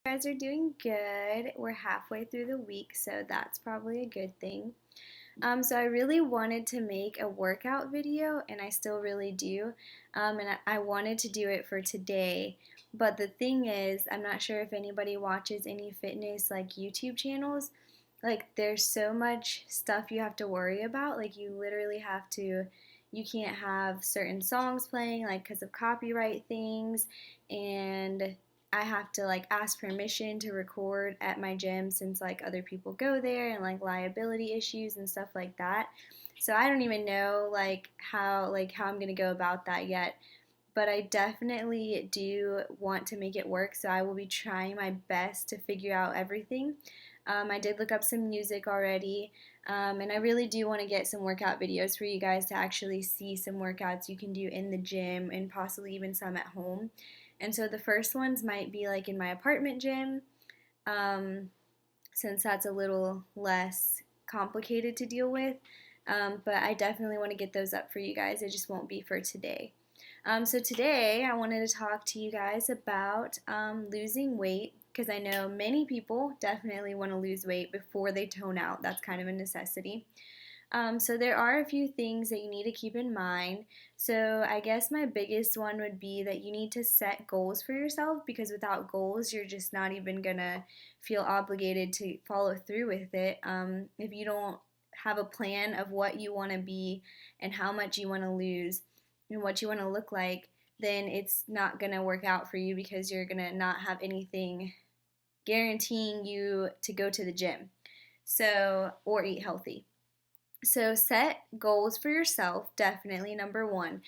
You guys are doing good. We're halfway through the week, so that's probably a good thing. So I really wanted to make a workout video, and I still really do. And I wanted to do it for today. But the thing is, I'm not sure if anybody watches any fitness like YouTube channels. Like, there's so much stuff you have to worry about. Like, you literally have to, you can't have certain songs playing, like, because of copyright things. And I have to like ask permission to record at my gym since like other people go there and like liability issues and stuff like that. So I don't even know like how I'm going to go about that yet, but I definitely do want to make it work, so I will be trying my best to figure out everything. I did look up some music already, and I really do want to get some workout videos for you guys to actually see some workouts you can do in the gym and possibly even some at home. And so the first ones might be like in my apartment gym, um, since that's a little less complicated to deal with. But I definitely want to get those up for you guys. It just won't be for today. So today I wanted to talk to you guys about losing weight because I know many people definitely want to lose weight before they tone out. That's kind of a necessity. So there are a few things that you need to keep in mind. So I guess my biggest one would be that you need to set goals for yourself because without goals, you're just not even gonna feel obligated to follow through with it. If you don't have a plan of what you want to be and how much you want to lose and what you want to look like, then it's not gonna work out for you because you're gonna not have anything guaranteeing you to go to the gym. So, or eat healthy. So set goals for yourself, definitely number one,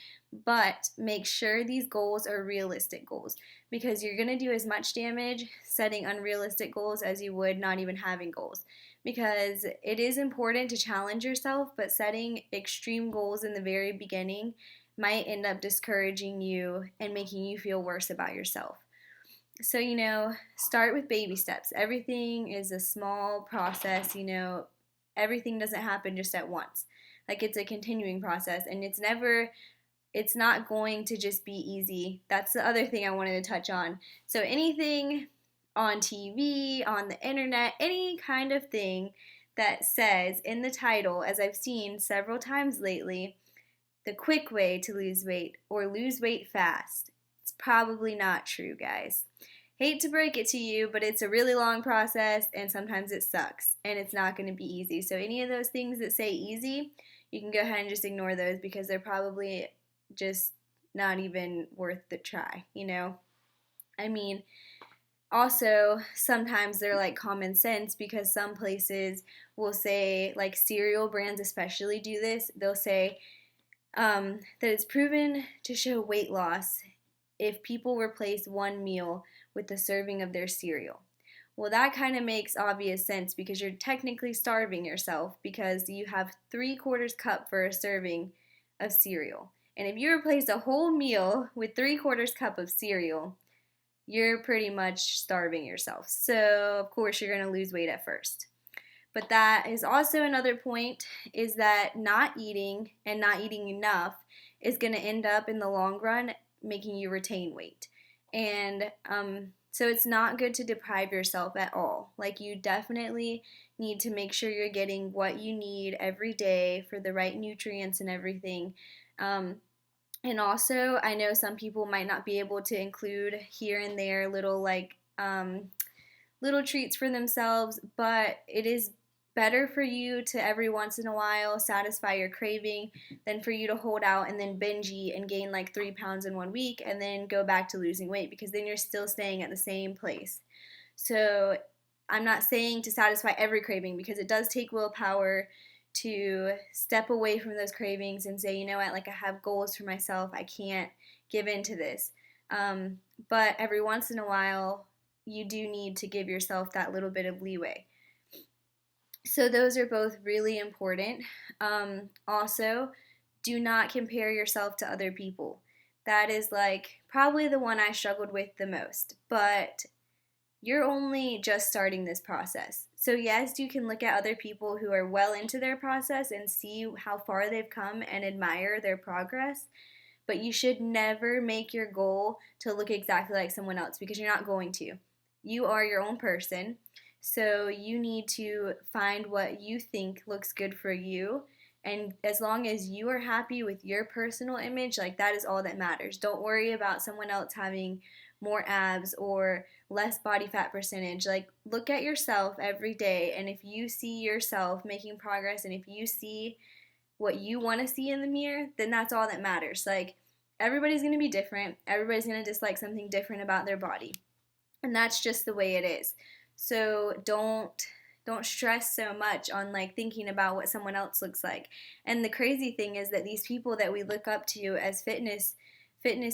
but make sure these goals are realistic goals because you're going to do as much damage setting unrealistic goals as you would not even having goals. Because it is important to challenge yourself, but setting extreme goals in the very beginning might end up discouraging you and making you feel worse about yourself. So, start with baby steps. Everything is a small process, everything doesn't happen just at once. Like it's a continuing process and it's not going to just be easy. That's the other thing I wanted to touch on. So anything on TV, on the internet, any kind of thing that says in the title, as I've seen several times lately, the quick way to lose weight or lose weight fast. It's probably not true, guys. Hate to break it to you, but it's a really long process and sometimes it sucks and it's not going to be easy. So, any of those things that say easy, you can go ahead and just ignore those because they're probably just not even worth the try. I mean, also, sometimes they're like common sense because some places will say, like cereal brands especially do this, they'll say, that it's proven to show weight loss if people replace one meal with a serving of their cereal. Well, that kind of makes obvious sense because you're technically starving yourself because you have 3/4 cup for a serving of cereal. And if you replace a whole meal with 3/4 cup of cereal, you're pretty much starving yourself. So, of course, you're going to lose weight at first. But that is also another point is that not eating and not eating enough is going to end up in the long run making you retain weight. And so it's not good to deprive yourself at all. Like you definitely need to make sure you're getting what you need every day for the right nutrients and everything. Um, and also, I know some people might not be able to include here and there little treats for themselves, but it is better for you to every once in a while satisfy your craving than for you to hold out and then binge eat and gain like 3 pounds in 1 week and then go back to losing weight because then you're still staying at the same place. So I'm not saying to satisfy every craving because it does take willpower to step away from those cravings and say, you know what, like I have goals for myself, I can't give in to this. But every once in a while, you do need to give yourself that little bit of leeway. So those are both really important. Also, do not compare yourself to other people. That is like probably the one I struggled with the most. But you're only just starting this process. So yes, you can look at other people who are well into their process and see how far they've come and admire their progress. But you should never make your goal to look exactly like someone else because you're not going to. You are your own person. So you need to find what you think looks good for you. And as long as you are happy with your personal image, like that is all that matters. Don't worry about someone else having more abs or less body fat percentage. Like, look at yourself every day. And if you see yourself making progress and if you see what you want to see in the mirror, then that's all that matters. Like, everybody's going to be different. Everybody's going to dislike something different about their body. And that's just the way it is. So don't stress so much on like thinking about what someone else looks like. And the crazy thing is that these people that we look up to as fitness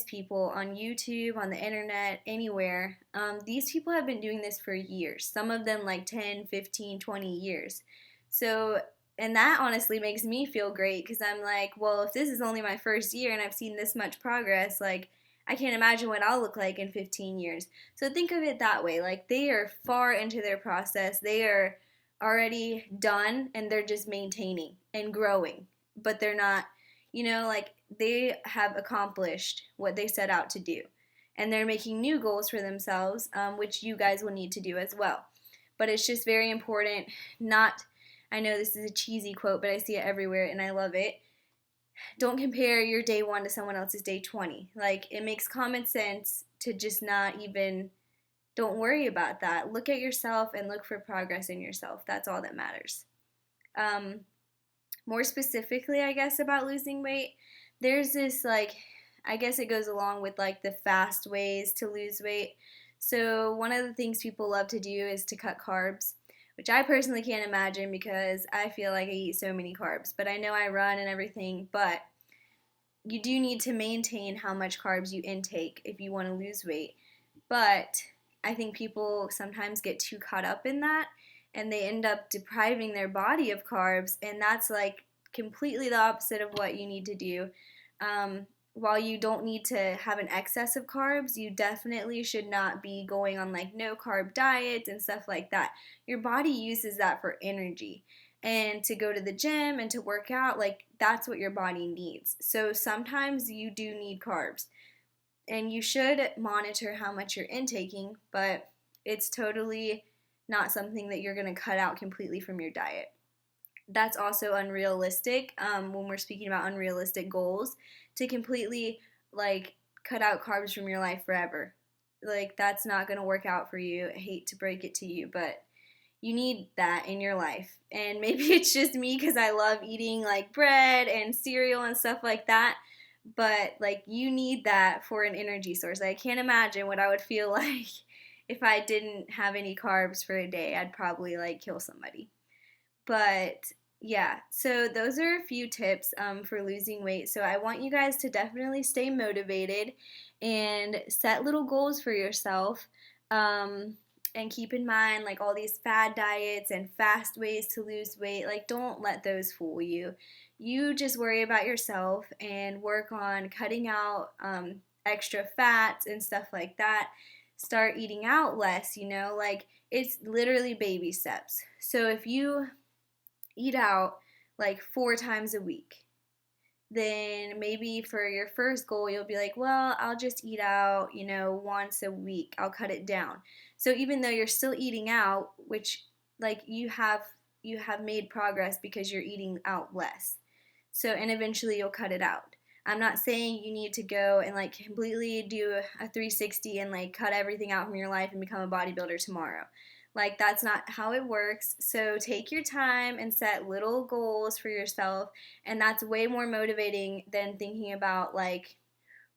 people on YouTube, on the internet, anywhere, these people have been doing this for years. Some of them like 10, 15, 20 years. So, and that honestly makes me feel great because I'm like, well, if this is only my first year and I've seen this much progress, like, I can't imagine what I'll look like in 15 years. So think of it that way. Like, they are far into their process. They are already done and they're just maintaining and growing. But they're not, like, they have accomplished what they set out to do. And they're making new goals for themselves, which you guys will need to do as well. But it's just very important not, I know this is a cheesy quote, but I see it everywhere and I love it. Don't compare your day 1 to someone else's day 20. Like, it makes common sense to just not even, don't worry about that. Look at yourself and look for progress in yourself. That's all that matters. Um, More specifically, I guess, about losing weight, there's this, like, I guess it goes along with like the fast ways to lose weight. So one of the things people love to do is to cut carbs, which I personally can't imagine because I feel like I eat so many carbs. But I know I run and everything, but you do need to maintain how much carbs you intake if you want to lose weight. But I think people sometimes get too caught up in that and they end up depriving their body of carbs, and that's like completely the opposite of what you need to do. While you don't need to have an excess of carbs, you definitely should not be going on like no carb diets and stuff like that. Your body uses that for energy and to go to the gym and to work out, like that's what your body needs. So sometimes you do need carbs and you should monitor how much you're intaking, but it's totally not something that you're going to cut out completely from your diet. That's also unrealistic when we're speaking about unrealistic goals, to completely like cut out carbs from your life forever. Like, that's not going to work out for you. I hate to break it to you, but you need that in your life. And maybe it's just me because I love eating like bread and cereal and stuff like that. But like, you need that for an energy source. I can't imagine what I would feel like if I didn't have any carbs for a day. I'd probably like kill somebody. But yeah, so those are a few tips for losing weight. So I want you guys to definitely stay motivated and set little goals for yourself. And keep in mind like all these fad diets and fast ways to lose weight. Like, don't let those fool you. You just worry about yourself and work on cutting out extra fats and stuff like that. Start eating out less, like it's literally baby steps. So if you eat out like 4 times a week, then maybe for your first goal, you'll be like, well, I'll just eat out, once a week. I'll cut it down. So even though you're still eating out, which like you have made progress because you're eating out less. So, and eventually you'll cut it out. I'm not saying you need to go and like completely do a 360 and like cut everything out from your life and become a bodybuilder tomorrow. Like, that's not how it works. So take your time and set little goals for yourself, and that's way more motivating than thinking about like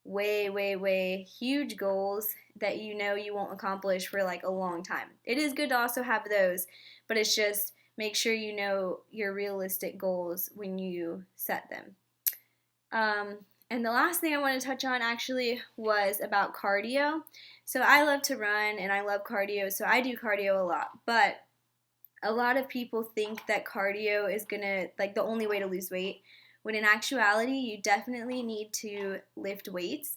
way, way, way huge goals that you won't accomplish for like a long time. It is good to also have those, but it's just make sure you know your realistic goals when you set them. And the last thing I want to touch on actually was about cardio. So I love to run and I love cardio, so I do cardio a lot. But a lot of people think that cardio is gonna like the only way to lose weight, when in actuality you definitely need to lift weights.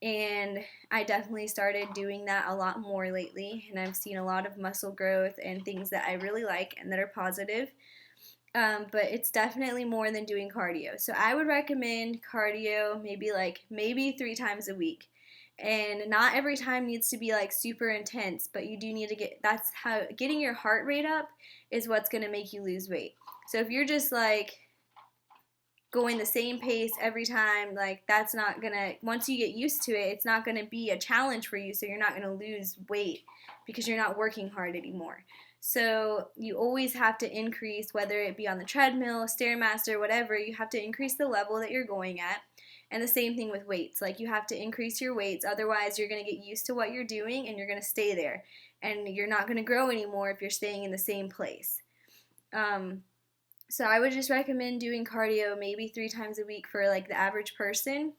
And I definitely started doing that a lot more lately, and I've seen a lot of muscle growth and things that I really like and that are positive. But it's definitely more than doing cardio. So I would recommend cardio maybe 3 times a week. And not every time needs to be like super intense, but you do need to that's how getting your heart rate up is what's going to make you lose weight. So if you're just like going the same pace every time, like that's not gonna, once you get used to it, it's not gonna be a challenge for you, so you're not gonna lose weight because you're not working hard anymore. So you always have to increase, whether it be on the treadmill, Stairmaster, whatever, you have to increase the level that you're going at. And the same thing with weights. Like you have to increase your weights, otherwise you're gonna get used to what you're doing and you're gonna stay there. And you're not gonna grow anymore if you're staying in the same place. So I would just recommend doing cardio maybe 3 times a week for like the average person.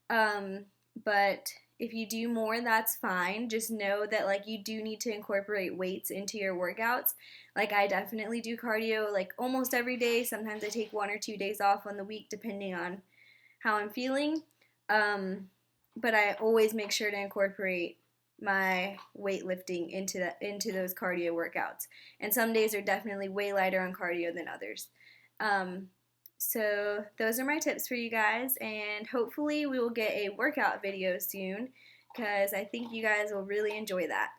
Um, but if you do more, that's fine. Just know that like you do need to incorporate weights into your workouts. Like I definitely do cardio like almost every day. Sometimes I take 1 or 2 days off on the week depending on how I'm feeling. Um, but I always make sure to incorporate my weightlifting into those cardio workouts. And some days are definitely way lighter on cardio than others. Um, so those are my tips for you guys, and hopefully we will get a workout video soon because I think you guys will really enjoy that.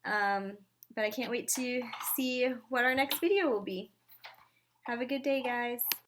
Um, but I can't wait to see what our next video will be. Have a good day, guys.